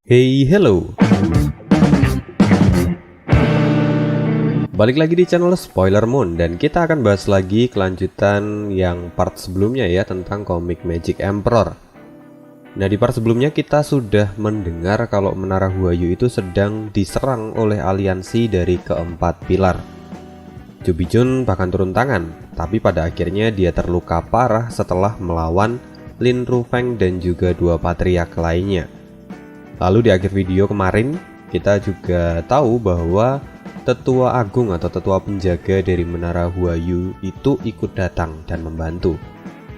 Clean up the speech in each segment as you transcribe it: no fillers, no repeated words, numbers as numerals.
Hey, hello. Balik lagi di channel Spoiler Moon dan kita akan bahas lagi kelanjutan yang part sebelumnya ya tentang komik Magic Emperor. Nah, di part sebelumnya kita sudah mendengar kalau Menara Huayu itu sedang diserang oleh aliansi dari keempat pilar. Jubijun bahkan turun tangan, tapi pada akhirnya dia terluka parah setelah melawan Lin Rufeng dan juga dua patriark lainnya. Lalu di akhir video kemarin kita juga tahu bahwa Tetua Agung atau Tetua Penjaga dari Menara Huayu itu ikut datang dan membantu.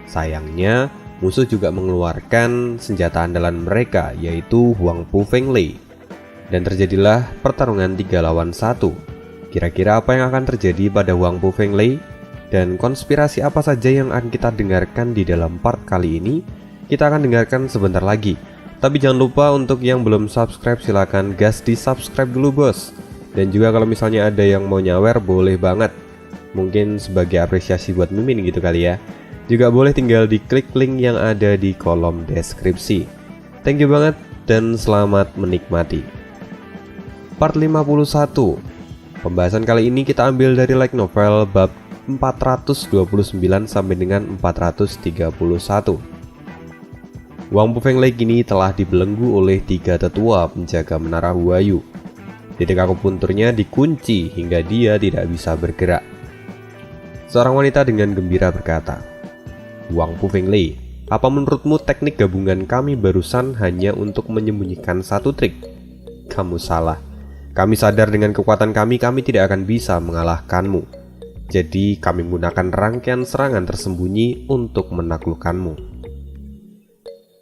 Sayangnya musuh juga mengeluarkan senjata andalan mereka, yaitu Huang Pu Fenglei. Dan terjadilah pertarungan 3 lawan 1. Kira-kira apa yang akan terjadi pada Huang Pu Fenglei? Dan konspirasi apa saja yang akan kita dengarkan di dalam part kali ini? Kita akan dengarkan sebentar lagi. Tapi jangan lupa untuk yang belum subscribe silahkan gas di subscribe dulu bos. Dan juga kalau misalnya ada yang mau nyawer boleh banget. Mungkin sebagai apresiasi buat Mimin gitu kali ya. Juga boleh tinggal diklik link yang ada di kolom deskripsi. Thank you banget dan selamat menikmati. Part 51. Pembahasan kali ini kita ambil dari light novel bab 429 sampai dengan 431. Huang Pu Fenglei kini telah dibelenggu oleh 3 tetua penjaga Menara Huayu. Titik akupunturnya dikunci hingga dia tidak bisa bergerak. Seorang wanita dengan gembira berkata, "Huang Pu Fenglei, apa menurutmu teknik gabungan kami barusan hanya untuk menyembunyikan satu trik? Kamu salah. Kami sadar dengan kekuatan kami tidak akan bisa mengalahkanmu. Jadi kami menggunakan rangkaian serangan tersembunyi untuk menaklukkanmu."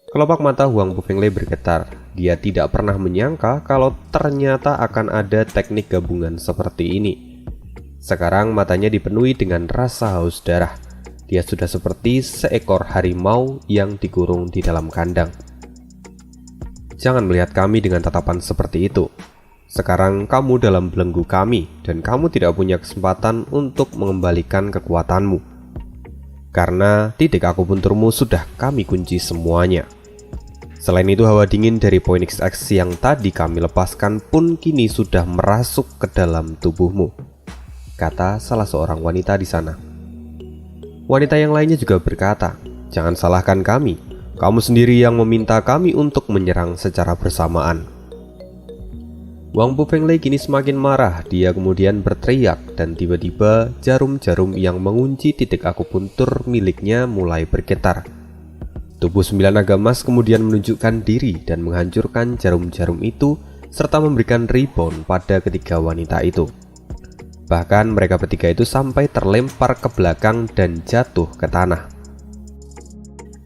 Kelopak mata Huang Pu Fenglei bergetar. Dia tidak pernah menyangka kalau ternyata akan ada teknik gabungan seperti ini. Sekarang matanya dipenuhi dengan rasa haus darah. Dia sudah seperti seekor harimau yang dikurung di dalam kandang. Jangan melihat kami dengan tatapan seperti itu. Sekarang kamu dalam belenggu kami dan kamu tidak punya kesempatan untuk mengembalikan kekuatanmu. Karena titik akupunturmu sudah kami kunci semuanya. Selain itu, hawa dingin dari Phoenix X yang tadi kami lepaskan pun kini sudah merasuk ke dalam tubuhmu, kata salah seorang wanita di sana. Wanita yang lainnya juga berkata, "Jangan salahkan kami. Kamu sendiri yang meminta kami untuk menyerang secara bersamaan." Huang Pu Fenglei kini semakin marah. Dia kemudian berteriak dan tiba-tiba jarum-jarum yang mengunci titik akupuntur miliknya mulai bergetar. Tubuh 9 naga emas kemudian menunjukkan diri dan menghancurkan jarum-jarum itu serta memberikan rebound pada ketiga wanita itu. Bahkan mereka bertiga itu sampai terlempar ke belakang dan jatuh ke tanah.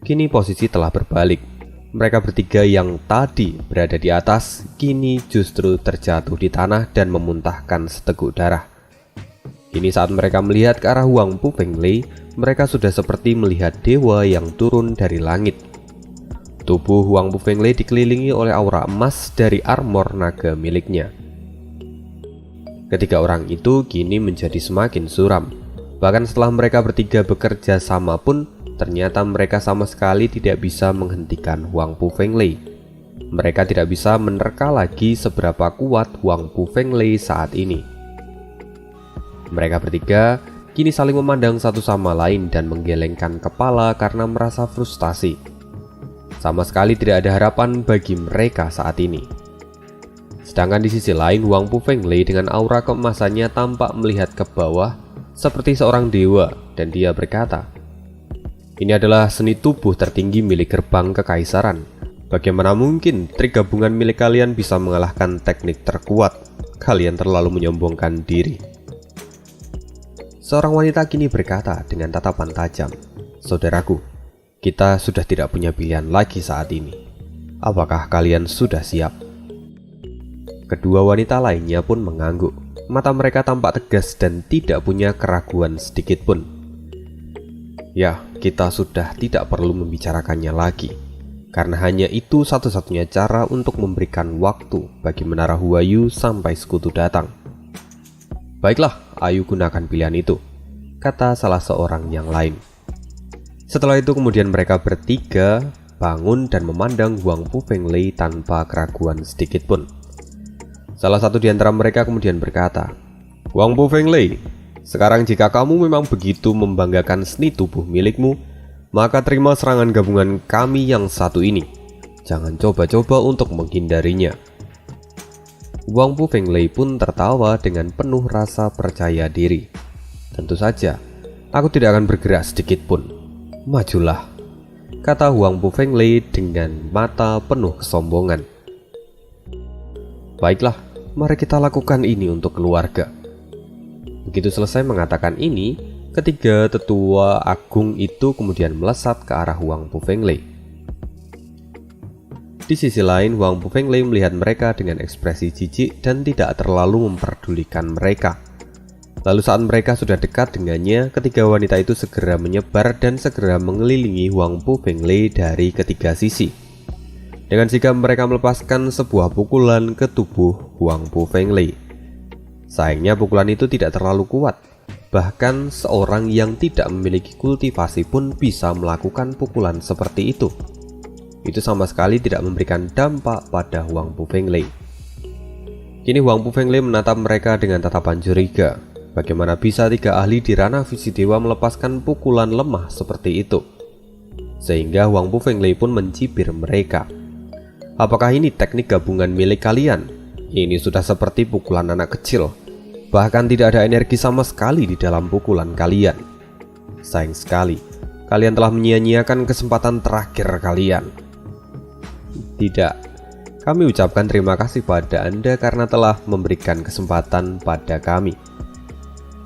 Kini posisi telah berbalik. Mereka bertiga yang tadi berada di atas kini justru terjatuh di tanah dan memuntahkan seteguk darah. Kini saat mereka melihat ke arah Huang Pu Fenglei, mereka sudah seperti melihat dewa yang turun dari langit. Tubuh Huang Pu Fenglei dikelilingi oleh aura emas dari armor naga miliknya. Ketiga orang itu kini menjadi semakin suram. Bahkan setelah mereka bertiga bekerja sama pun, ternyata mereka sama sekali tidak bisa menghentikan Huang Pu Fenglei. Mereka tidak bisa menerka lagi seberapa kuat Huang Pu Fenglei saat ini. Mereka bertiga kini saling memandang satu sama lain dan menggelengkan kepala karena merasa frustasi. Sama sekali tidak ada harapan bagi mereka saat ini. Sedangkan di sisi lain, Huang Pu Fenglei dengan aura keemasannya tampak melihat ke bawah seperti seorang dewa dan dia berkata, "Ini adalah seni tubuh tertinggi milik gerbang kekaisaran. Bagaimana mungkin trik gabungan milik kalian bisa mengalahkan teknik terkuat? Kalian terlalu menyombongkan diri." Seorang wanita kini berkata dengan tatapan tajam, "Saudaraku, kita sudah tidak punya pilihan lagi saat ini. Apakah kalian sudah siap?" Kedua wanita lainnya pun mengangguk. Mata mereka tampak tegas dan tidak punya keraguan sedikit pun. "Ya, kita sudah tidak perlu membicarakannya lagi. Karena hanya itu satu-satunya cara untuk memberikan waktu bagi Menara Huayu sampai sekutu datang." "Baiklah, ayo gunakan pilihan itu," kata salah seorang yang lain. Setelah itu kemudian mereka bertiga bangun dan memandang Huang Pufenglei tanpa keraguan sedikit pun. Salah satu di antara mereka kemudian berkata, "Huang Pufenglei, sekarang jika kamu memang begitu membanggakan seni tubuh milikmu, maka terima serangan gabungan kami yang satu ini. Jangan coba-coba untuk menghindarinya." Huang Pufenglei pun tertawa dengan penuh rasa percaya diri. "Tentu saja, aku tidak akan bergerak sedikit pun. Majulah," kata Huang Pufenglei dengan mata penuh kesombongan. "Baiklah, mari kita lakukan ini untuk keluarga." Begitu selesai mengatakan ini, ketiga tetua agung itu kemudian melesat ke arah Huang Pufenglei. Di sisi lain, Huang Pufenglei melihat mereka dengan ekspresi jijik dan tidak terlalu memperdulikan mereka. Lalu saat mereka sudah dekat dengannya, ketiga wanita itu segera menyebar dan segera mengelilingi Huang Pufenglei dari ketiga sisi. Dengan sigap mereka melepaskan sebuah pukulan ke tubuh Huang Pufenglei. Sayangnya pukulan itu tidak terlalu kuat. Bahkan seorang yang tidak memiliki kultivasi pun bisa melakukan pukulan seperti itu. Itu sama sekali tidak memberikan dampak pada Huang Pufenglei. Kini Huang Pufenglei menatap mereka dengan tatapan curiga. Bagaimana bisa tiga ahli di ranah visi dewa melepaskan pukulan lemah seperti itu? Sehingga Huang Pufenglei pun mencibir mereka. "Apakah ini teknik gabungan milik kalian? Ini sudah seperti pukulan anak kecil. Bahkan tidak ada energi sama sekali di dalam pukulan kalian. Sayang sekali, kalian telah menyia-nyiakan kesempatan terakhir kalian." "Tidak, kami ucapkan terima kasih pada Anda karena telah memberikan kesempatan pada kami.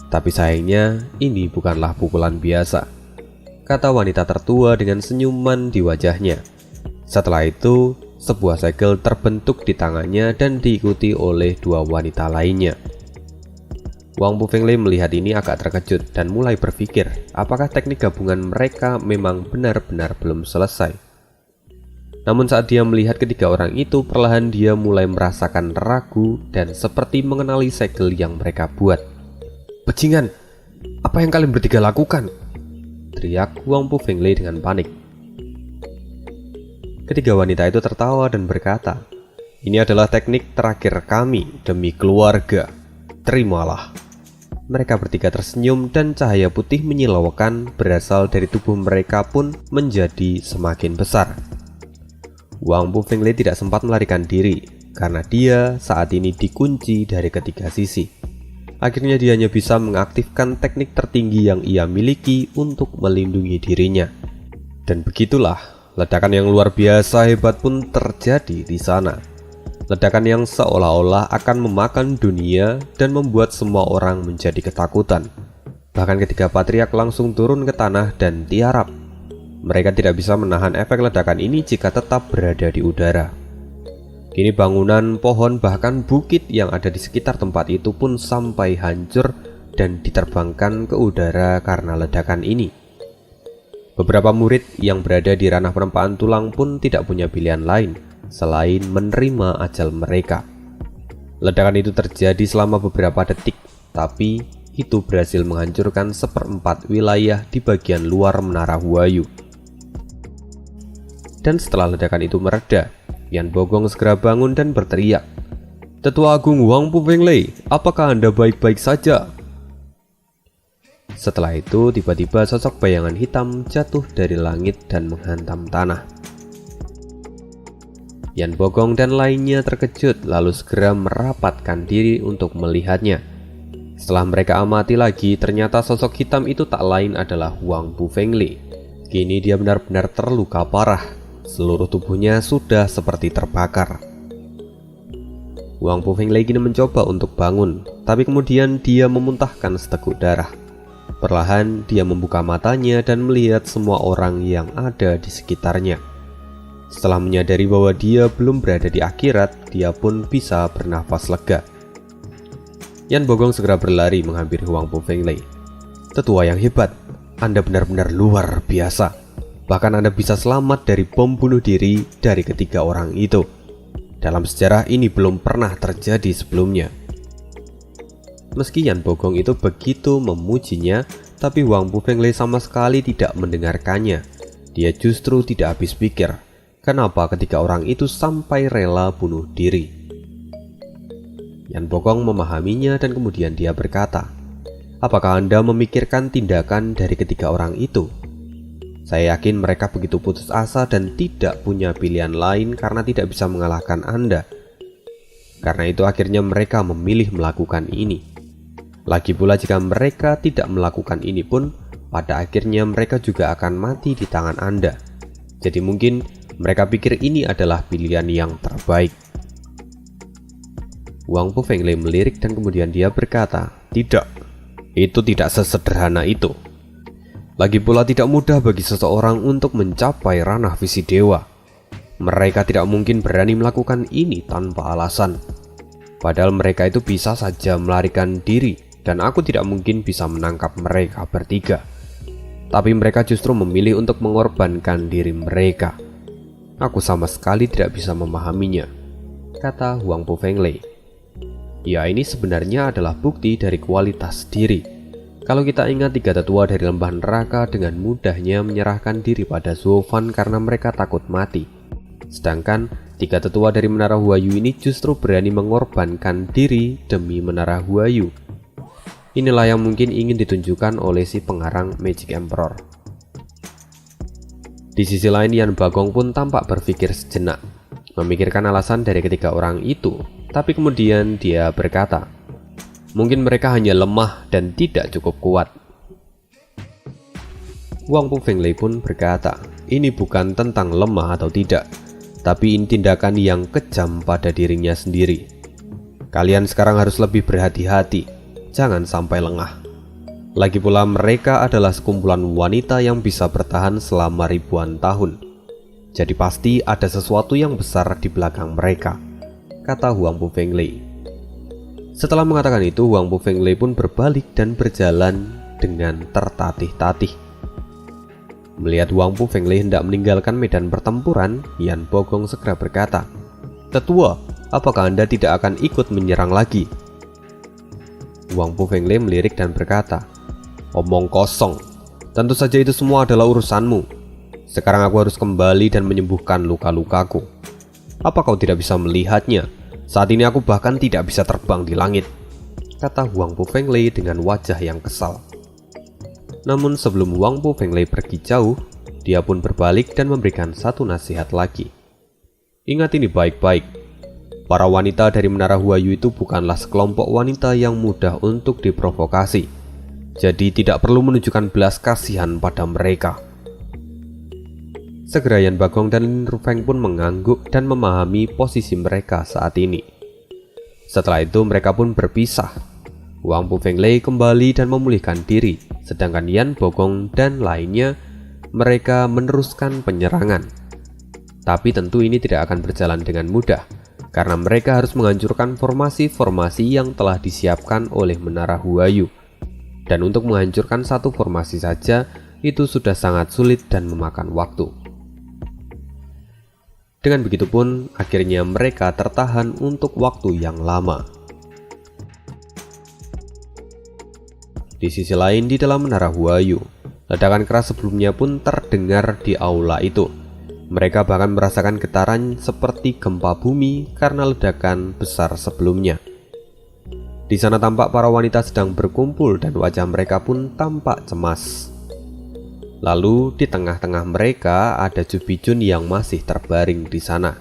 Tapi sayangnya ini bukanlah pukulan biasa," kata wanita tertua dengan senyuman di wajahnya. Setelah itu, sebuah segel terbentuk di tangannya dan diikuti oleh dua wanita lainnya. Huang Pufenglei melihat ini agak terkejut dan mulai berpikir apakah teknik gabungan mereka memang benar-benar belum selesai. Namun saat dia melihat ketiga orang itu, perlahan dia mulai merasakan ragu dan seperti mengenali segel yang mereka buat. "Bajingan, apa yang kalian bertiga lakukan?" teriak Huang Pufenglei dengan panik. Ketiga wanita itu tertawa dan berkata, "Ini adalah teknik terakhir kami demi keluarga. Terimalah." Mereka bertiga tersenyum dan cahaya putih menyilaukan berasal dari tubuh mereka pun menjadi semakin besar. Huang Pufenglei tidak sempat melarikan diri karena dia saat ini dikunci dari ketiga sisi. Akhirnya dia hanya bisa mengaktifkan teknik tertinggi yang ia miliki untuk melindungi dirinya. Dan begitulah, ledakan yang luar biasa hebat pun terjadi di sana. Ledakan yang seolah-olah akan memakan dunia dan membuat semua orang menjadi ketakutan. Bahkan ketiga patriark langsung turun ke tanah dan tiarap. Mereka tidak bisa menahan efek ledakan ini jika tetap berada di udara. Kini bangunan, pohon, bahkan bukit yang ada di sekitar tempat itu pun sampai hancur dan diterbangkan ke udara karena ledakan ini. Beberapa murid yang berada di ranah penempaan tulang pun tidak punya pilihan lain selain menerima ajal mereka. Ledakan itu terjadi selama beberapa detik, tapi itu berhasil menghancurkan 1/4 wilayah di bagian luar Menara Huayu. Dan setelah ledakan itu mereda, Yan Bogong segera bangun dan berteriak, "Tetua Agung Huang Pufenglei, apakah Anda baik-baik saja?" Setelah itu tiba-tiba sosok bayangan hitam jatuh dari langit dan menghantam tanah. Yan Bogong dan lainnya terkejut lalu segera merapatkan diri untuk melihatnya. Setelah mereka amati lagi, ternyata sosok hitam itu tak lain adalah Huang Pufenglei. Kini dia benar-benar terluka parah. Seluruh tubuhnya sudah seperti terbakar. Huang Pufenglei kini mencoba untuk bangun, tapi kemudian dia memuntahkan seteguk darah. Perlahan dia membuka matanya dan melihat semua orang yang ada di sekitarnya. Setelah menyadari bahwa dia belum berada di akhirat, dia pun bisa bernafas lega. Yan Bogong segera berlari menghampiri Huang Pufenglei. "Tetua yang hebat, Anda benar-benar luar biasa. Bahkan Anda bisa selamat dari bom bunuh diri dari ketiga orang itu. Dalam sejarah ini belum pernah terjadi sebelumnya." Meski Yan Bogong itu begitu memujinya, tapi Huang Pufenglei sama sekali tidak mendengarkannya. Dia justru tidak habis pikir. kenapa ketiga orang itu sampai rela bunuh diri. Yan Bogong memahaminya dan kemudian dia berkata, "Apakah Anda memikirkan tindakan dari ketiga orang itu? Saya yakin mereka begitu putus asa dan tidak punya pilihan lain karena tidak bisa mengalahkan Anda. Karena itu akhirnya mereka memilih melakukan ini. Lagi pula jika mereka tidak melakukan ini pun, pada akhirnya mereka juga akan mati di tangan Anda. Jadi mungkin mereka pikir ini adalah pilihan yang terbaik." Wang Pu Fenglei melirik dan kemudian dia berkata, "Tidak, itu tidak sesederhana itu. Lagi pula tidak mudah bagi seseorang untuk mencapai ranah visi dewa. Mereka tidak mungkin berani melakukan ini tanpa alasan. Padahal mereka itu bisa saja melarikan diri dan aku tidak mungkin bisa menangkap mereka bertiga. Tapi mereka justru memilih untuk mengorbankan diri mereka. Aku sama sekali tidak bisa memahaminya," kata Wang Pu Fenglei. Ya, ini sebenarnya adalah bukti dari kualitas diri. Kalau kita ingat tiga tetua dari lembah neraka dengan mudahnya menyerahkan diri pada Zhuo Fan karena mereka takut mati. Sedangkan tiga tetua dari Menara Huayu ini justru berani mengorbankan diri demi Menara Huayu. Inilah yang mungkin ingin ditunjukkan oleh si pengarang Magic Emperor. Di sisi lain, Yan Bagong pun tampak berpikir sejenak, memikirkan alasan dari ketiga orang itu. Tapi kemudian dia berkata, "Mungkin mereka hanya lemah dan tidak cukup kuat." Wang Pu Fenglei pun berkata, "Ini bukan tentang lemah atau tidak, tapi ini tindakan yang kejam pada dirinya sendiri. Kalian sekarang harus lebih berhati-hati, jangan sampai lengah. Lagi pula mereka adalah sekumpulan wanita yang bisa bertahan selama ribuan tahun. Jadi pasti ada sesuatu yang besar di belakang mereka," kata Wang Pu Fenglei. Setelah mengatakan itu, Wang Pu Fenglei pun berbalik dan berjalan dengan tertatih-tatih. Melihat Wang Pu Fenglei hendak meninggalkan medan pertempuran, Yan Bogong segera berkata, "Tetua, apakah Anda tidak akan ikut menyerang lagi?" Wang Pu Fenglei melirik dan berkata, "Omong kosong, tentu saja itu semua adalah urusanmu. Sekarang aku harus kembali dan menyembuhkan luka-lukaku. Apa kau tidak bisa melihatnya? Saat ini aku bahkan tidak bisa terbang di langit," kata Wang Pu Fenglei dengan wajah yang kesal. Namun sebelum Wang Pu Fenglei pergi jauh, dia pun berbalik dan memberikan satu nasihat lagi. "Ingat ini baik-baik. Para wanita dari Menara Huayu itu bukanlah sekelompok wanita yang mudah untuk diprovokasi. Jadi tidak perlu menunjukkan belas kasihan pada mereka." Segera Yan Bagong dan Lin Rufeng pun mengangguk dan memahami posisi mereka saat ini. Setelah itu mereka pun berpisah. Wang Pu Fenglei kembali dan memulihkan diri, sedangkan Yan Bogong dan lainnya mereka meneruskan penyerangan. Tapi tentu ini tidak akan berjalan dengan mudah, karena mereka harus menghancurkan formasi-formasi yang telah disiapkan oleh Menara Huayu. Dan untuk menghancurkan satu formasi saja, itu sudah sangat sulit dan memakan waktu. Dengan begitu pun, akhirnya mereka tertahan untuk waktu yang lama. Di sisi lain, di dalam Menara Huayu, ledakan keras sebelumnya pun terdengar di aula itu. Mereka bahkan merasakan getaran seperti gempa bumi karena ledakan besar sebelumnya. Di sana tampak para wanita sedang berkumpul dan wajah mereka pun tampak cemas. Lalu di tengah-tengah mereka ada Ju Bijun yang masih terbaring di sana.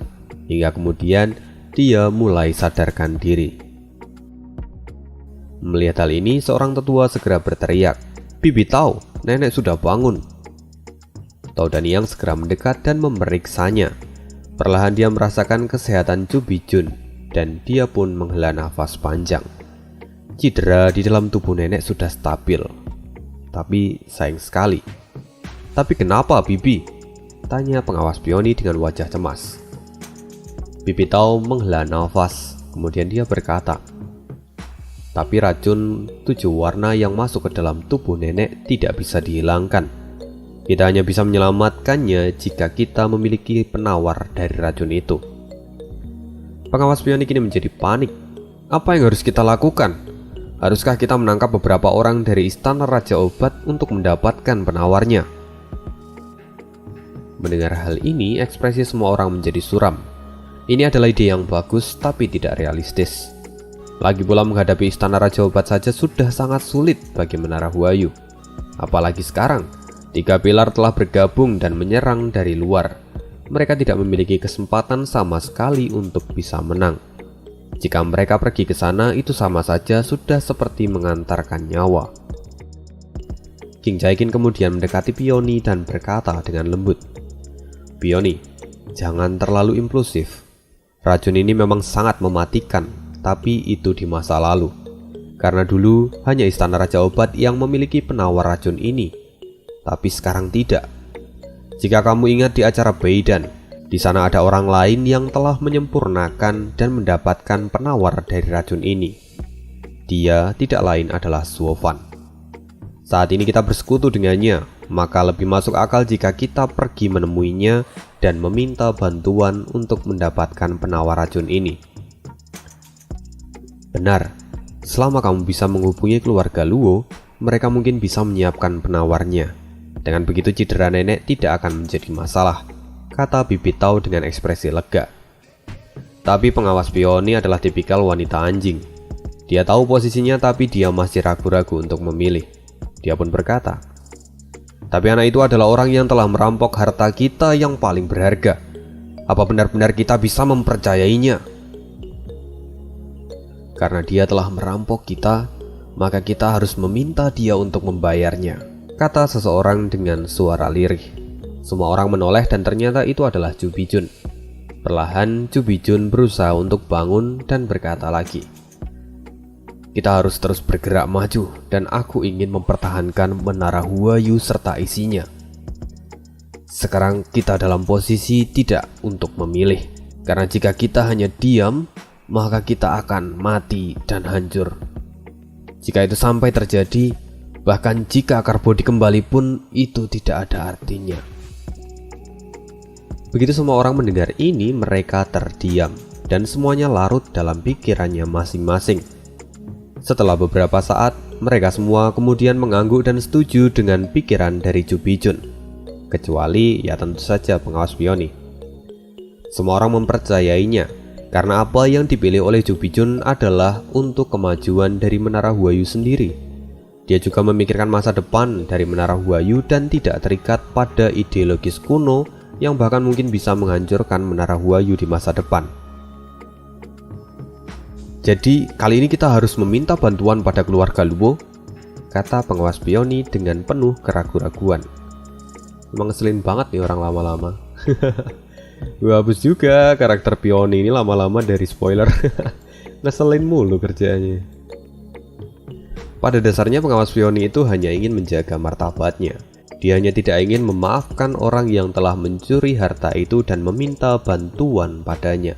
Hingga kemudian dia mulai sadarkan diri. Melihat hal ini, seorang tetua segera berteriak, "Bibi Tao, nenek sudah bangun." Tao Daniang segera mendekat dan memeriksanya. Perlahan dia merasakan kesehatan Ju Bijun dan dia pun menghela nafas panjang. Cedera di dalam tubuh nenek sudah stabil. Tapi sayang sekali. "Tapi kenapa, Bibi?" tanya pengawas Peony dengan wajah cemas. Bibi Tao menghela nafas, kemudian dia berkata, "Tapi racun 7 warna yang masuk ke dalam tubuh nenek tidak bisa dihilangkan. Kita hanya bisa menyelamatkannya jika kita memiliki penawar dari racun itu." Pengawas Peony kini menjadi panik. Apa yang harus kita lakukan? Haruskah kita menangkap beberapa orang dari istana Raja Obat untuk mendapatkan penawarnya? Mendengar hal ini, ekspresi semua orang menjadi suram. Ini adalah ide yang bagus tapi tidak realistis. Lagi pula menghadapi istana Raja Obat saja sudah sangat sulit bagi Menara Huayu. Apalagi sekarang, 3 pilar telah bergabung dan menyerang dari luar. Mereka tidak memiliki kesempatan sama sekali untuk bisa menang. Jika mereka pergi ke sana, itu sama saja sudah seperti mengantarkan nyawa. King Jaekin kemudian mendekati Peony dan berkata dengan lembut, "Peony, jangan terlalu impulsif. Racun ini memang sangat mematikan, tapi itu di masa lalu. Karena dulu hanya istana Raja Obat yang memiliki penawar racun ini, tapi sekarang tidak. Jika kamu ingat di acara Beidan, di sana ada orang lain yang telah menyempurnakan dan mendapatkan penawar dari racun ini. Dia tidak lain adalah Suofan. Saat ini kita bersekutu dengannya, maka lebih masuk akal jika kita pergi menemuinya dan meminta bantuan untuk mendapatkan penawar racun ini." Benar, selama kamu bisa menghubungi keluarga Luo, mereka mungkin bisa menyiapkan penawarnya. Dengan begitu cedera nenek tidak akan menjadi masalah, kata Bibi Tao dengan ekspresi lega. Tapi pengawas Peony adalah tipikal wanita anjing. Dia tahu posisinya tapi dia masih ragu-ragu untuk memilih. Dia pun berkata, "Tapi anak itu adalah orang yang telah merampok harta kita yang paling berharga. Apa benar-benar kita bisa mempercayainya? Karena dia telah merampok kita, maka kita harus meminta dia untuk membayarnya," kata seseorang dengan suara lirih. Semua orang menoleh dan ternyata itu adalah Ju Bijun. Perlahan Ju Bijun berusaha untuk bangun dan berkata lagi, "Kita harus terus bergerak maju dan aku ingin mempertahankan Menara Huayu serta isinya. Sekarang kita dalam posisi tidak untuk memilih, karena jika kita hanya diam, maka kita akan mati dan hancur. Jika itu sampai terjadi, bahkan jika Karbo dikembali pun itu tidak ada artinya." Begitu semua orang mendengar ini, mereka terdiam dan semuanya larut dalam pikirannya masing-masing. Setelah beberapa saat, mereka semua kemudian mengangguk dan setuju dengan pikiran dari Ju Bijun. Kecuali ya tentu saja pengawas Peony. Semua orang mempercayainya, karena apa yang dipilih oleh Ju Bijun adalah untuk kemajuan dari Menara Huayu sendiri. Dia juga memikirkan masa depan dari Menara Huayu dan tidak terikat pada ideologis kuno yang bahkan mungkin bisa menghancurkan Menara Huayu di masa depan. "Jadi kali ini kita harus meminta bantuan pada keluarga Luo," kata pengawas Peony dengan penuh keraguan-raguan. Emang ngeselin banget nih orang lama-lama. Gue hapus juga karakter Peony ini lama-lama dari spoiler. Ngeselin mulu kerjaannya. Pada dasarnya pengawas Peony itu hanya ingin menjaga martabatnya. Dia hanya tidak ingin memaafkan orang yang telah mencuri harta itu dan meminta bantuan padanya.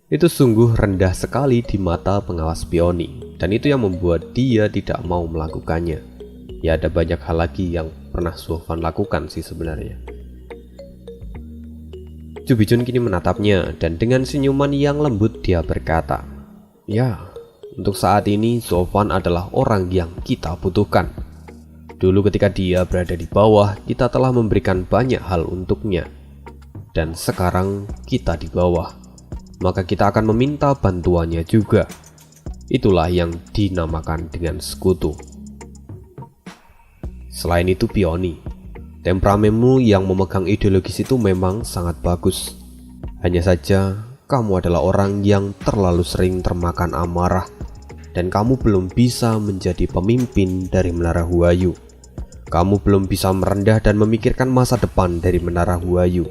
Itu sungguh rendah sekali di mata pengawas Peony, dan itu yang membuat dia tidak mau melakukannya. Ya ada banyak hal lagi yang pernah Suofan lakukan sih sebenarnya. Ju Bijun kini menatapnya dan dengan senyuman yang lembut dia berkata, "Ya, untuk saat ini Suofan adalah orang yang kita butuhkan. Dulu ketika dia berada di bawah, kita telah memberikan banyak hal untuknya. Dan sekarang kita di bawah, maka kita akan meminta bantuannya juga. Itulah yang dinamakan dengan sekutu." Selain itu Peony, temperamenmu yang memegang ideologis itu memang sangat bagus. Hanya saja kamu adalah orang yang terlalu sering termakan amarah, dan kamu belum bisa menjadi pemimpin dari Menara Huayu. Kamu belum bisa merendah dan memikirkan masa depan dari Menara Huayu.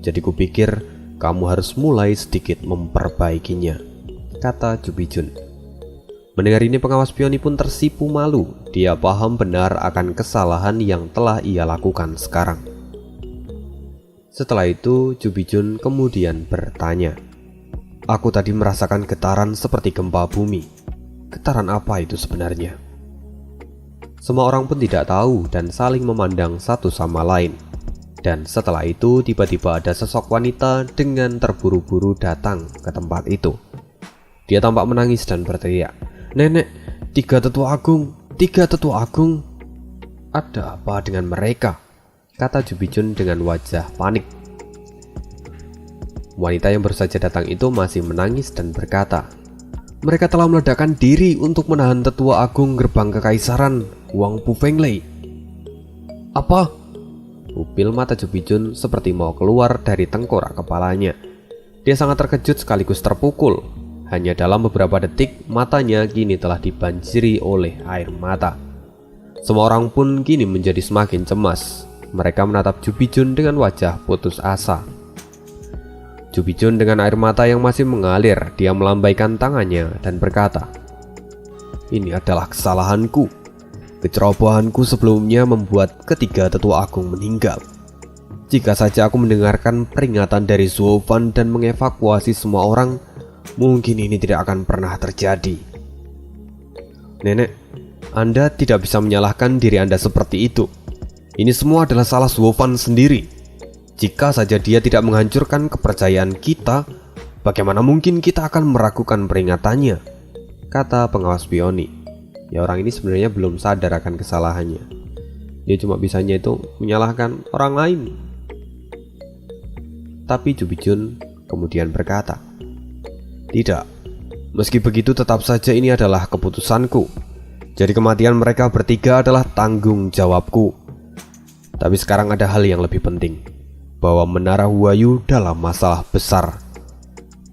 Jadi kupikir kamu harus mulai sedikit memperbaikinya, kata Ju Bijun. Mendengar ini pengawas Peony pun tersipu malu. Dia paham benar akan kesalahan yang telah ia lakukan sekarang. Setelah itu Ju Bijun kemudian bertanya, "Aku tadi merasakan getaran seperti gempa bumi. Getaran apa itu sebenarnya?" Semua orang pun tidak tahu dan saling memandang satu sama lain. Dan setelah itu tiba-tiba ada sosok wanita dengan terburu-buru datang ke tempat itu. Dia tampak menangis dan berteriak, "Nenek, 3 tetua agung, 3 tetua agung." "Ada apa dengan mereka?" kata Jubijun dengan wajah panik. Wanita yang baru saja datang itu masih menangis dan berkata, "Mereka telah meledakkan diri untuk menahan tetua agung gerbang kekaisaran, Wang Pufenglei." "Apa?" Pupil mata Jubijun seperti mau keluar dari tengkorak kepalanya. Dia sangat terkejut sekaligus terpukul. Hanya dalam beberapa detik, matanya kini telah dibanjiri oleh air mata. Semua orang pun kini menjadi semakin cemas. Mereka menatap Jubijun dengan wajah putus asa. Jubijun dengan air mata yang masih mengalir, dia melambaikan tangannya dan berkata, "Ini adalah kesalahanku. Kecerobohanku sebelumnya membuat ketiga tetua agung meninggal. Jika saja aku mendengarkan peringatan dari Zuofan dan mengevakuasi semua orang, mungkin ini tidak akan pernah terjadi." "Nenek, Anda tidak bisa menyalahkan diri Anda seperti itu. Ini semua adalah salah Zuofan sendiri. Jika saja dia tidak menghancurkan kepercayaan kita, bagaimana mungkin kita akan meragukan peringatannya?" kata pengawas Peony. Ya, orang ini sebenarnya belum sadar akan kesalahannya. Dia cuma bisanya itu menyalahkan orang lain. Tapi Jubijun kemudian berkata, "Tidak, meski begitu tetap saja ini adalah keputusanku. Jadi kematian mereka bertiga adalah tanggung jawabku. Tapi sekarang ada hal yang lebih penting, bahwa Menara Huayu dalam masalah besar.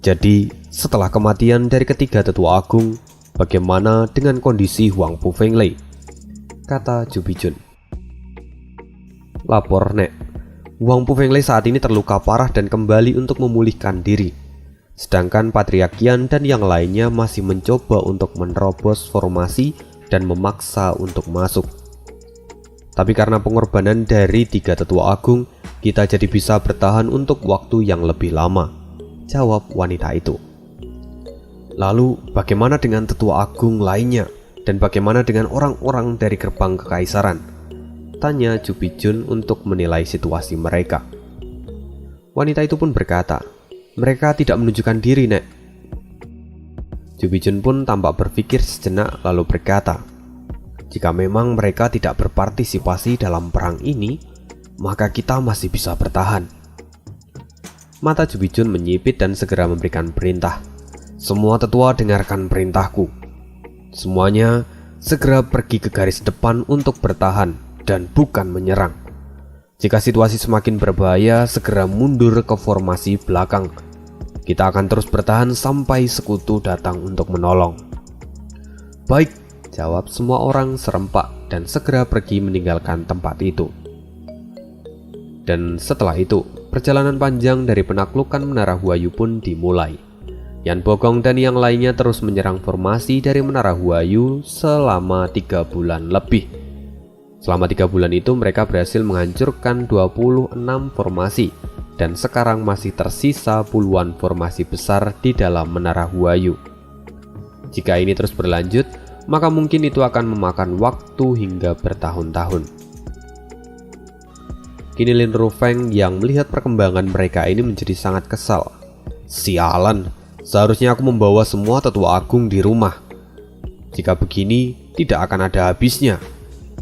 Jadi setelah kematian dari ketiga tetua agung, bagaimana dengan kondisi Wang Pufenglei?" kata Jubijun. "Lapor, Nek. Wang Pufenglei saat ini terluka parah dan kembali untuk memulihkan diri. Sedangkan Patriark Qian dan yang lainnya masih mencoba untuk menerobos formasi dan memaksa untuk masuk. Tapi karena pengorbanan dari tiga tetua agung, kita jadi bisa bertahan untuk waktu yang lebih lama," jawab wanita itu. "Lalu bagaimana dengan tetua agung lainnya? Dan bagaimana dengan orang-orang dari gerbang kekaisaran?" tanya Jubijun untuk menilai situasi mereka. Wanita itu pun berkata, "Mereka tidak menunjukkan diri, Nek." Jubijun pun tampak berpikir sejenak lalu berkata, "Jika memang mereka tidak berpartisipasi dalam perang ini, maka kita masih bisa bertahan." Mata Jubijun menyipit dan segera memberikan perintah. "Semua tetua dengarkan perintahku. Semuanya segera pergi ke garis depan untuk bertahan dan bukan menyerang. Jika situasi semakin berbahaya, segera mundur ke formasi belakang. Kita akan terus bertahan sampai sekutu datang untuk menolong." "Baik," jawab semua orang serempak dan segera pergi meninggalkan tempat itu. Dan setelah itu, perjalanan panjang dari penaklukan Menara Huayu pun dimulai. Yan Bogong dan yang lainnya terus menyerang formasi dari Menara Huayu selama 3 bulan lebih. Selama 3 bulan itu mereka berhasil menghancurkan 26 formasi, dan sekarang masih tersisa puluhan formasi besar di dalam Menara Huayu. Jika ini terus berlanjut, maka mungkin itu akan memakan waktu hingga bertahun-tahun. Kini Lin Rufeng yang melihat perkembangan mereka ini menjadi sangat kesal. "Sialan, seharusnya aku membawa semua tetua agung di rumah. Jika begini, tidak akan ada habisnya.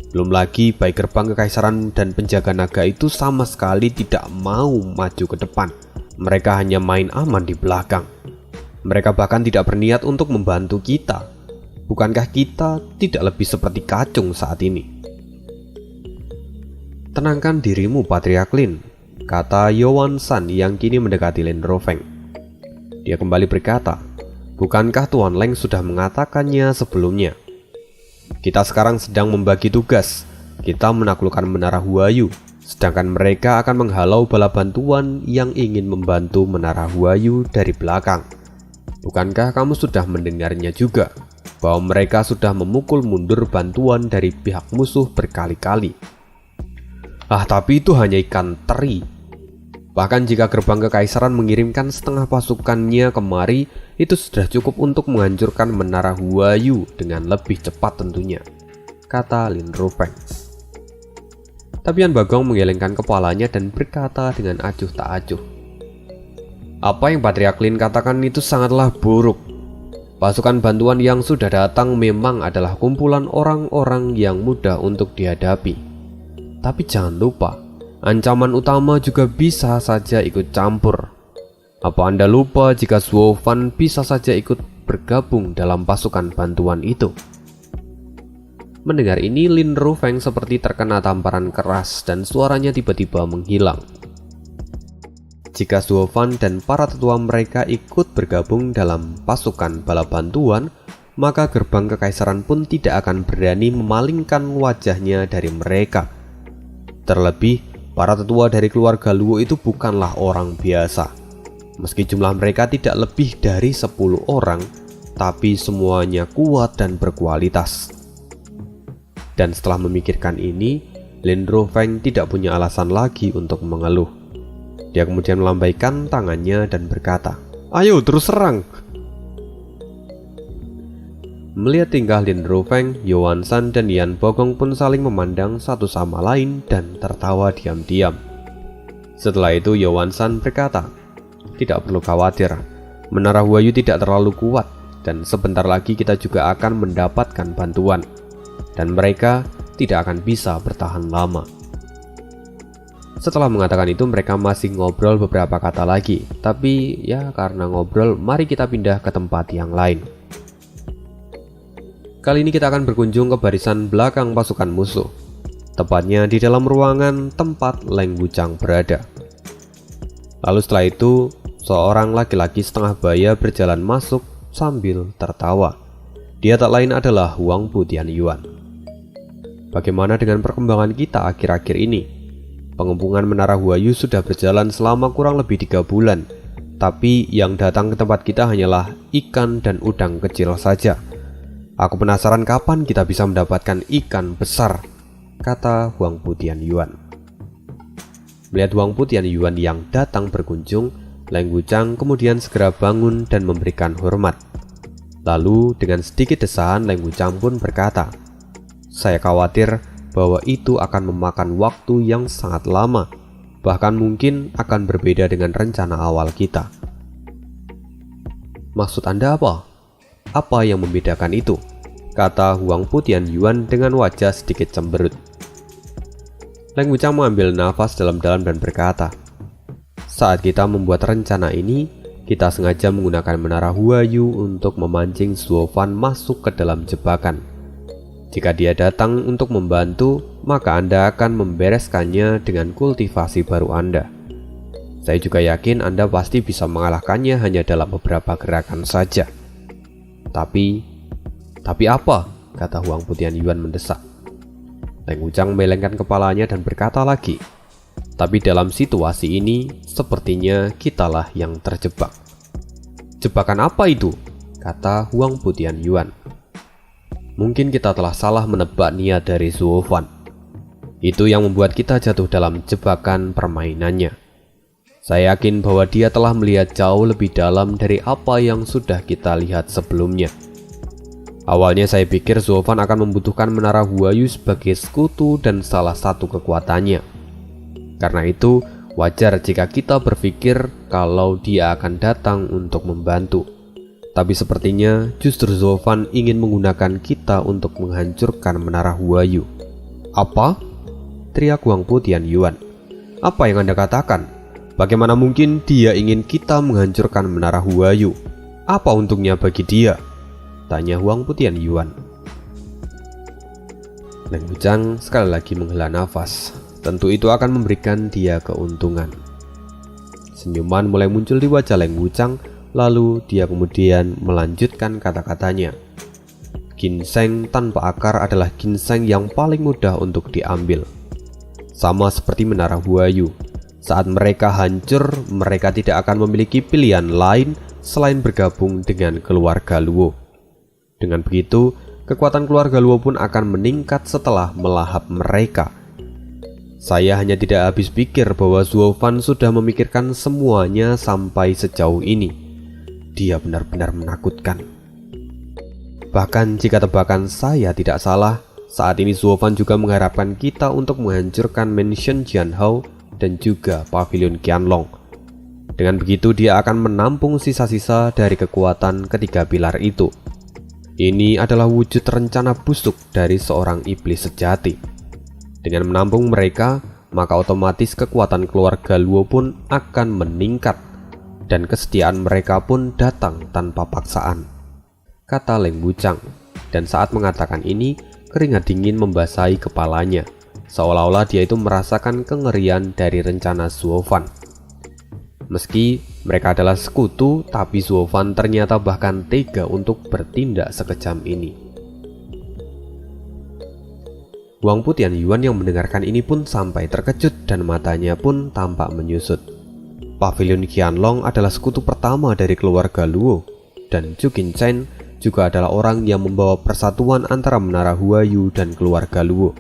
Belum lagi baik gerbang kekaisaran dan penjaga naga itu sama sekali tidak mau maju ke depan. Mereka hanya main aman di belakang. Mereka bahkan tidak berniat untuk membantu kita. Bukankah kita tidak lebih seperti kacung saat ini?" "Tenangkan dirimu, Patriark Lin," kata Yowan San yang kini mendekati Lin Rufeng. Dia kembali berkata, "Bukankah Tuan Leng sudah mengatakannya sebelumnya? Kita sekarang sedang membagi tugas. Kita menaklukkan Menara Huayu, sedangkan mereka akan menghalau bala bantuan yang ingin membantu Menara Huayu dari belakang. Bukankah kamu sudah mendengarnya juga, bahwa mereka sudah memukul mundur bantuan dari pihak musuh berkali-kali? Tapi itu hanya ikan teri. Bahkan jika gerbang kekaisaran mengirimkan setengah pasukannya kemari, itu sudah cukup untuk menghancurkan Menara Huayu dengan lebih cepat tentunya," kata Lin Rufeng. Tapi Yan Bagong menggelengkan kepalanya dan berkata dengan acuh tak acuh, "Apa yang Patriark Lin katakan itu sangatlah buruk. Pasukan bantuan yang sudah datang memang adalah kumpulan orang-orang yang mudah untuk dihadapi. Tapi jangan lupa, Ancaman utama juga bisa saja ikut campur. Apa Anda lupa jika Suo Fan bisa saja ikut bergabung dalam pasukan bantuan itu? Mendengar ini, Lin Rufeng seperti terkena tamparan keras dan suaranya tiba-tiba menghilang. Jika Suo Fan dan para tetua mereka ikut bergabung dalam pasukan bala bantuan, maka gerbang kekaisaran pun tidak akan berani memalingkan wajahnya dari mereka. Terlebih, para tetua dari keluarga Luo itu bukanlah orang biasa. Meski jumlah mereka tidak lebih dari 10 orang, tapi semuanya kuat dan berkualitas. Dan setelah memikirkan ini, Lin Rufeng tidak punya alasan lagi untuk mengeluh. Dia kemudian melambaikan tangannya dan berkata, "Ayo terus serang!" Melihat tingkah Lin Rufeng, Yuan Shan dan Yan Bogong pun saling memandang satu sama lain dan tertawa diam-diam. Setelah itu Yuan Shan berkata, "Tidak perlu khawatir, Menara Huayu tidak terlalu kuat dan sebentar lagi kita juga akan mendapatkan bantuan. Dan mereka tidak akan bisa bertahan lama." Setelah mengatakan itu, mereka masih ngobrol beberapa kata lagi. Tapi ya karena ngobrol, mari kita pindah ke tempat yang lain. Kali ini kita akan berkunjung ke barisan belakang pasukan musuh, tepatnya di dalam ruangan tempat Leng Wuchang berada. Lalu setelah itu, seorang laki-laki setengah baya berjalan masuk sambil tertawa. Dia tak lain adalah Huang Pu Tianyuan. Bagaimana dengan perkembangan kita akhir-akhir ini? Pengepungan Menara Huayu sudah berjalan selama kurang lebih 3 bulan, tapi yang datang ke tempat kita hanyalah ikan dan udang kecil saja. Aku penasaran kapan kita bisa mendapatkan ikan besar, kata Huang Pu Tianyuan. Melihat Huang Pu Tianyuan yang datang berkunjung, Leng Wuchang kemudian segera bangun dan memberikan hormat. Lalu dengan sedikit desahan, Leng Wuchang pun berkata, "Saya khawatir bahwa itu akan memakan waktu yang sangat lama, bahkan mungkin akan berbeda dengan rencana awal kita." "Maksud Anda apa? Apa yang membedakan itu?" kata Huang Pu Tianyuan dengan wajah sedikit cemberut. Leng Wuchang mengambil nafas dalam-dalam dan berkata, "Saat kita membuat rencana ini, kita sengaja menggunakan Menara Huayu untuk memancing Suo Fan masuk ke dalam jebakan. Jika dia datang untuk membantu, maka Anda akan membereskannya dengan kultivasi baru Anda. Saya juga yakin Anda pasti bisa mengalahkannya hanya dalam beberapa gerakan saja." Tapi apa?" kata Huang Pu Tianyuan mendesak. Leng Wuchang melengkan kepalanya dan berkata lagi, "Tapi dalam situasi ini, sepertinya kitalah yang terjebak." "Jebakan apa itu?" kata Huang Pu Tianyuan. "Mungkin kita telah salah menebak niat dari Suo Fan. Itu yang membuat kita jatuh dalam jebakan permainannya. Saya yakin bahwa dia telah melihat jauh lebih dalam dari apa yang sudah kita lihat sebelumnya. Awalnya saya pikir Suo Fan akan membutuhkan Menara Huayu sebagai sekutu dan salah satu kekuatannya. Karena itu, wajar jika kita berpikir kalau dia akan datang untuk membantu. Tapi sepertinya justru Suo Fan ingin menggunakan kita untuk menghancurkan Menara Huayu." "Apa?" teriak Huang Pu Tianyuan. "Apa yang Anda katakan? Bagaimana mungkin dia ingin kita menghancurkan Menara Huayu? Apa untungnya bagi dia?" tanya Huang Pu Tianyuan. Leng Wuchang sekali lagi menghela nafas. Tentu itu akan memberikan dia keuntungan. Senyuman mulai muncul di wajah Leng Wuchang. Lalu dia kemudian melanjutkan kata-katanya. "Ginseng tanpa akar adalah ginseng yang paling mudah untuk diambil. Sama seperti Menara Huayu. Saat mereka hancur, mereka tidak akan memiliki pilihan lain selain bergabung dengan keluarga Luo. Dengan begitu, kekuatan keluarga Luo pun akan meningkat setelah melahap mereka. Saya hanya tidak habis pikir bahwa Suo Fan sudah memikirkan semuanya sampai sejauh ini. Dia benar-benar menakutkan. Bahkan jika tebakan saya tidak salah, saat ini Suo Fan juga mengharapkan kita untuk menghancurkan Mansion Jianhao dan juga Pavilion Qianlong. Dengan begitu dia akan menampung sisa-sisa dari kekuatan ketiga pilar itu. Ini adalah wujud rencana busuk dari seorang iblis sejati. Dengan menampung mereka, maka otomatis kekuatan keluarga Luo pun akan meningkat dan kesetiaan mereka pun datang tanpa paksaan, kata Leng Wuchang. Dan saat mengatakan ini, keringat dingin membasahi kepalanya, seolah-olah dia itu merasakan kengerian dari rencana Zuo Fan. Meski mereka adalah sekutu, tapi Zuo Fan ternyata bahkan tega untuk bertindak sekejam ini. Wang Pu Tianyuan yang mendengarkan ini pun sampai terkejut dan matanya pun tampak menyusut. Pavilion Qianlong adalah sekutu pertama dari keluarga Luo, dan Zhu Qinchen juga adalah orang yang membawa persatuan antara Menara Huayu dan keluarga Luo.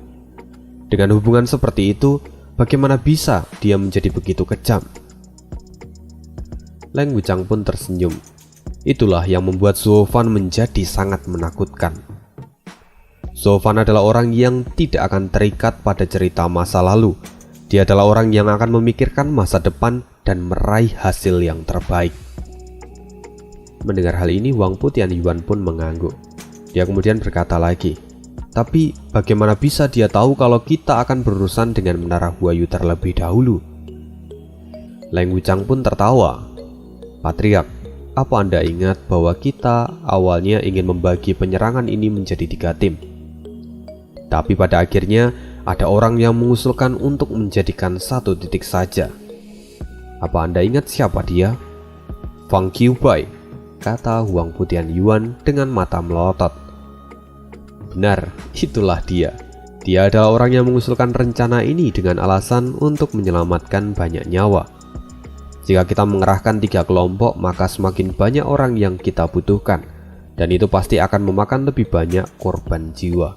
Dengan hubungan seperti itu, bagaimana bisa dia menjadi begitu kejam? Leng Wuchang pun tersenyum. Itulah yang membuat Zuo Fan menjadi sangat menakutkan. Zuo Fan adalah orang yang tidak akan terikat pada cerita masa lalu. Dia adalah orang yang akan memikirkan masa depan dan meraih hasil yang terbaik. Mendengar hal ini, Wang Pu Tianyuan pun mengangguk. Dia kemudian berkata lagi, "Tapi bagaimana bisa dia tahu kalau kita akan berurusan dengan Menara Huayu terlebih dahulu?" Leng Wuchang pun tertawa. "Patriark, apa Anda ingat bahwa kita awalnya ingin membagi penyerangan ini menjadi 3 tim? Tapi pada akhirnya ada orang yang mengusulkan untuk menjadikan 1 titik saja. Apa Anda ingat siapa dia?" "Fang Qiubai," kata Wang Pu Tianyuan dengan mata melotot. Benar, itulah dia. Dia adalah orang yang mengusulkan rencana ini dengan alasan untuk menyelamatkan banyak nyawa. Jika kita mengerahkan 3 kelompok, maka semakin banyak orang yang kita butuhkan, dan itu pasti akan memakan lebih banyak korban jiwa.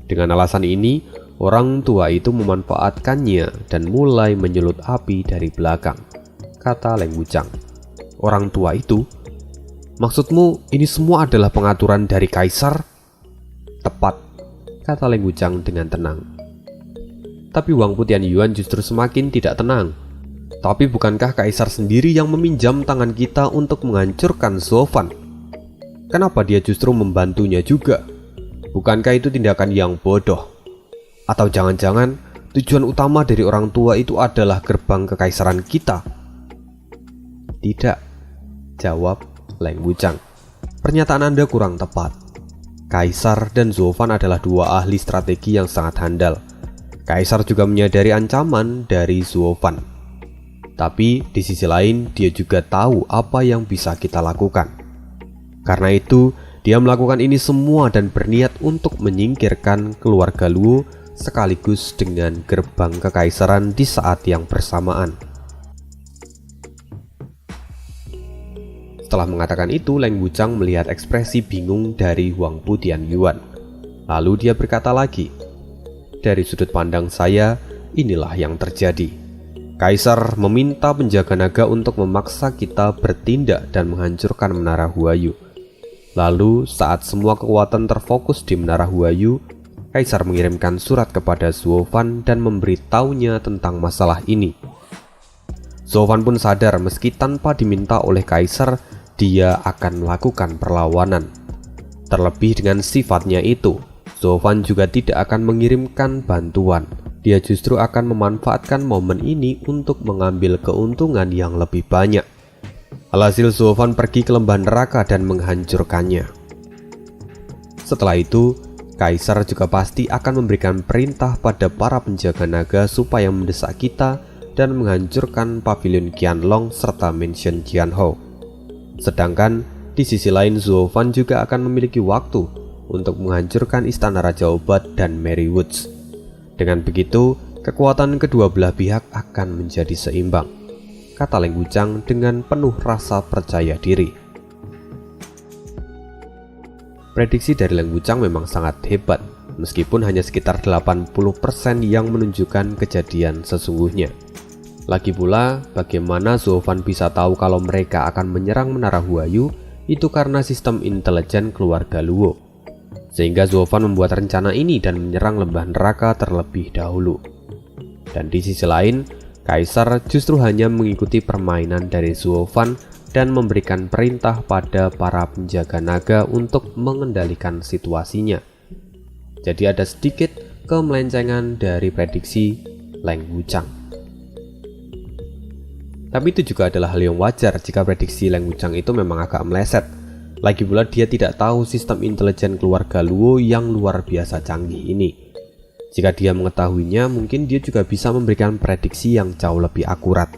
Dengan alasan ini, orang tua itu memanfaatkannya dan mulai menyulut api dari belakang, kata Leng Wuchang. "Orang tua itu? Maksudmu ini semua adalah pengaturan dari kaisar?" "Tepat," kata Leng Wuchang dengan tenang. Tapi Wang Pu Tianyuan justru semakin tidak tenang. "Tapi bukankah kaisar sendiri yang meminjam tangan kita untuk menghancurkan Zuo Fan? Kenapa dia justru membantunya juga? Bukankah itu tindakan yang bodoh? Atau jangan-jangan tujuan utama dari orang tua itu adalah gerbang kekaisaran kita?" "Tidak," jawab Leng Wuchang. "Pernyataan Anda kurang tepat. Kaisar dan Zuo Fan adalah 2 ahli strategi yang sangat handal. Kaisar juga menyadari ancaman dari Zuo Fan. Tapi di sisi lain dia juga tahu apa yang bisa kita lakukan. Karena itu dia melakukan ini semua dan berniat untuk menyingkirkan keluarga Luo sekaligus dengan gerbang kekaisaran di saat yang bersamaan." Setelah mengatakan itu, Leng Wuchang melihat ekspresi bingung dari Wang Pu Tianyuan. Lalu dia berkata lagi, "Dari sudut pandang saya, inilah yang terjadi. Kaisar meminta penjaga naga untuk memaksa kita bertindak dan menghancurkan Menara Huayu. Lalu saat semua kekuatan terfokus di Menara Huayu, Kaisar mengirimkan surat kepada Zuo Fan dan memberitahunya tentang masalah ini. Zuo Fan pun sadar meski tanpa diminta oleh Kaisar, dia akan melakukan perlawanan. Terlebih dengan sifatnya itu, Zuo Fan juga tidak akan mengirimkan bantuan. Dia justru akan memanfaatkan momen ini untuk mengambil keuntungan yang lebih banyak. Alhasil Zuo Fan pergi ke lembah neraka dan menghancurkannya. Setelah itu, Kaisar juga pasti akan memberikan perintah pada para penjaga naga supaya mendesak kita dan menghancurkan Pavilion Qianlong serta Mansion Jianhou. Sedangkan di sisi lain Zuo Fan juga akan memiliki waktu untuk menghancurkan Istana Raja Obat dan Mary Woods. Dengan begitu, kekuatan kedua belah pihak akan menjadi seimbang, kata Leng Wuchang dengan penuh rasa percaya diri. Prediksi dari Leng Wuchang memang sangat hebat, meskipun hanya sekitar 80% yang menunjukkan kejadian sesungguhnya. Lagi pula, bagaimana Zuo Fan bisa tahu kalau mereka akan menyerang Menara Huayu itu karena sistem intelijen keluarga Luo. Sehingga Zuo Fan membuat rencana ini dan menyerang lembah neraka terlebih dahulu. Dan di sisi lain, Kaisar justru hanya mengikuti permainan dari Zuo Fan dan memberikan perintah pada para penjaga naga untuk mengendalikan situasinya. Jadi ada sedikit kemelencengan dari prediksi Leng Wuchang. Tapi itu juga adalah hal yang wajar jika prediksi Leng Wuchang itu memang agak meleset. Lagi pula dia tidak tahu sistem intelijen keluarga Luo yang luar biasa canggih ini. Jika dia mengetahuinya, mungkin dia juga bisa memberikan prediksi yang jauh lebih akurat.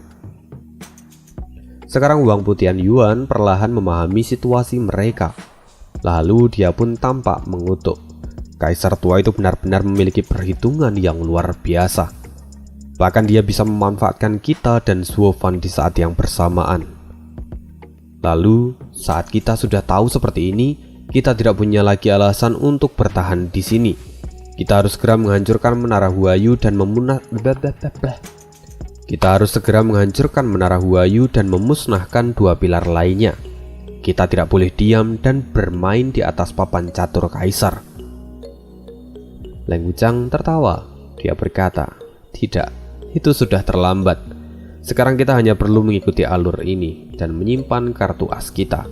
Sekarang Wang Putian Yuan perlahan memahami situasi mereka. Lalu dia pun tampak mengutuk. Kaisar tua itu benar-benar memiliki perhitungan yang luar biasa. Bahkan dia bisa memanfaatkan kita dan Zuo Fan di saat yang bersamaan. Lalu, saat kita sudah tahu seperti ini, kita tidak punya lagi alasan untuk bertahan di sini. Kita harus segera menghancurkan Menara Huayu dan memusnahkan dua pilar lainnya. Kita tidak boleh diam dan bermain di atas papan catur kaisar. Leng Wuchang tertawa. Dia berkata, "Tidak, itu sudah terlambat. Sekarang kita hanya perlu mengikuti alur ini dan menyimpan kartu as kita.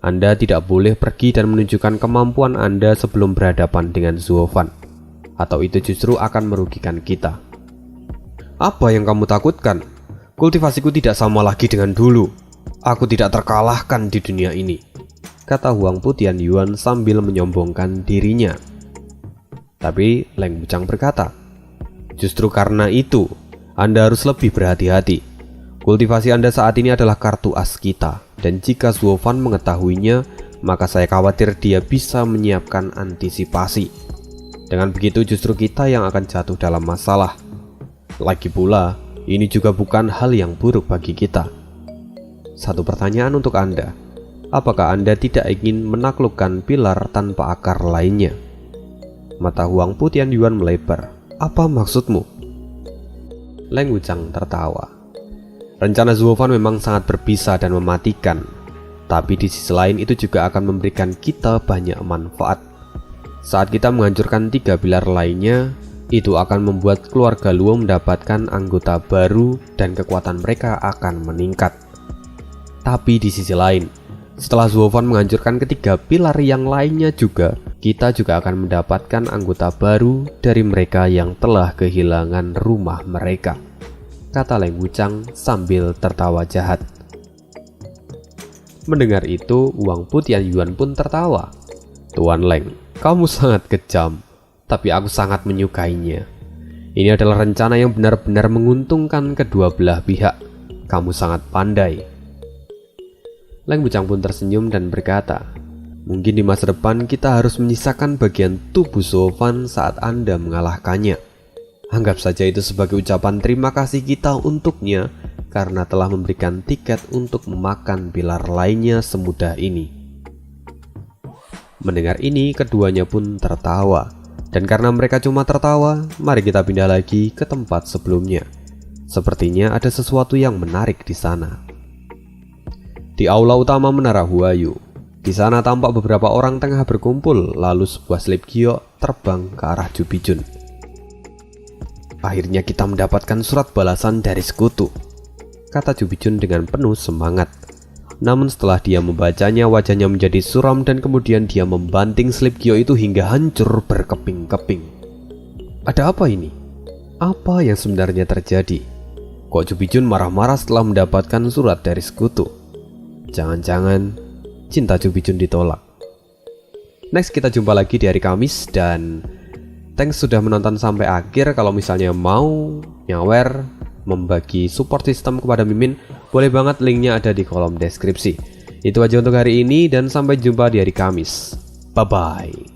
Anda tidak boleh pergi dan menunjukkan kemampuan Anda sebelum berhadapan dengan Zuo Fan, atau itu justru akan merugikan kita." "Apa yang kamu takutkan? Kultivasiku tidak sama lagi dengan dulu. Aku tidak terkalahkan di dunia ini," kata Wang Putian Yuan sambil menyombongkan dirinya. Tapi Leng Wuchang berkata, "Justru karena itu, Anda harus lebih berhati-hati. Kultivasi Anda saat ini adalah kartu as kita, dan jika Zuo Fan mengetahuinya, maka saya khawatir dia bisa menyiapkan antisipasi. Dengan begitu justru kita yang akan jatuh dalam masalah. Lagi pula, ini juga bukan hal yang buruk bagi kita. Satu pertanyaan untuk Anda. Apakah Anda tidak ingin menaklukkan pilar tanpa akar lainnya?" Mata Wang Putian Yuan melebar. "Apa maksudmu?" Leng Wuchang tertawa. Rencana Zuo Fan memang sangat berbisa dan mematikan, tapi di sisi lain itu juga akan memberikan kita banyak manfaat. Saat kita menghancurkan tiga pilar lainnya, itu akan membuat keluarga Luo mendapatkan anggota baru dan kekuatan mereka akan meningkat. Tapi di sisi lain, setelah Zuo Fan menghancurkan ketiga pilar yang lainnya juga, kita juga akan mendapatkan anggota baru dari mereka yang telah kehilangan rumah mereka, kata Leng Wuchang sambil tertawa jahat. Mendengar itu, Wang Putian Yuan pun tertawa. "Tuan Leng, kamu sangat kejam, tapi aku sangat menyukainya. Ini adalah rencana yang benar-benar menguntungkan kedua belah pihak. Kamu sangat pandai." Leng Wuchang pun tersenyum dan berkata, "Mungkin di masa depan kita harus menyisakan bagian tubuh Zuo Fan saat Anda mengalahkannya. Anggap saja itu sebagai ucapan terima kasih kita untuknya karena telah memberikan tiket untuk memakan pilar lainnya semudah ini." Mendengar ini, keduanya pun tertawa. Dan karena mereka cuma tertawa, mari kita pindah lagi ke tempat sebelumnya. Sepertinya ada sesuatu yang menarik di sana. Di aula utama Menara Huayu, di sana tampak beberapa orang tengah berkumpul, lalu sebuah slip giok terbang ke arah Ju Bijun. "Akhirnya kita mendapatkan surat balasan dari sekutu," kata Ju Bijun dengan penuh semangat. Namun setelah dia membacanya, wajahnya menjadi suram dan kemudian dia membanting slip giok itu hingga hancur berkeping-keping. Ada apa ini? Apa yang sebenarnya terjadi? Kok Ju Bijun marah-marah setelah mendapatkan surat dari sekutu? Jangan-jangan cinta Ju Bijun ditolak. Next, kita jumpa lagi di hari Kamis, dan thanks sudah menonton sampai akhir. Kalau misalnya mau nyawer, membagi support system kepada Mimin, boleh banget, linknya ada di kolom deskripsi. Itu aja untuk hari ini, dan sampai jumpa di hari Kamis. Bye-bye.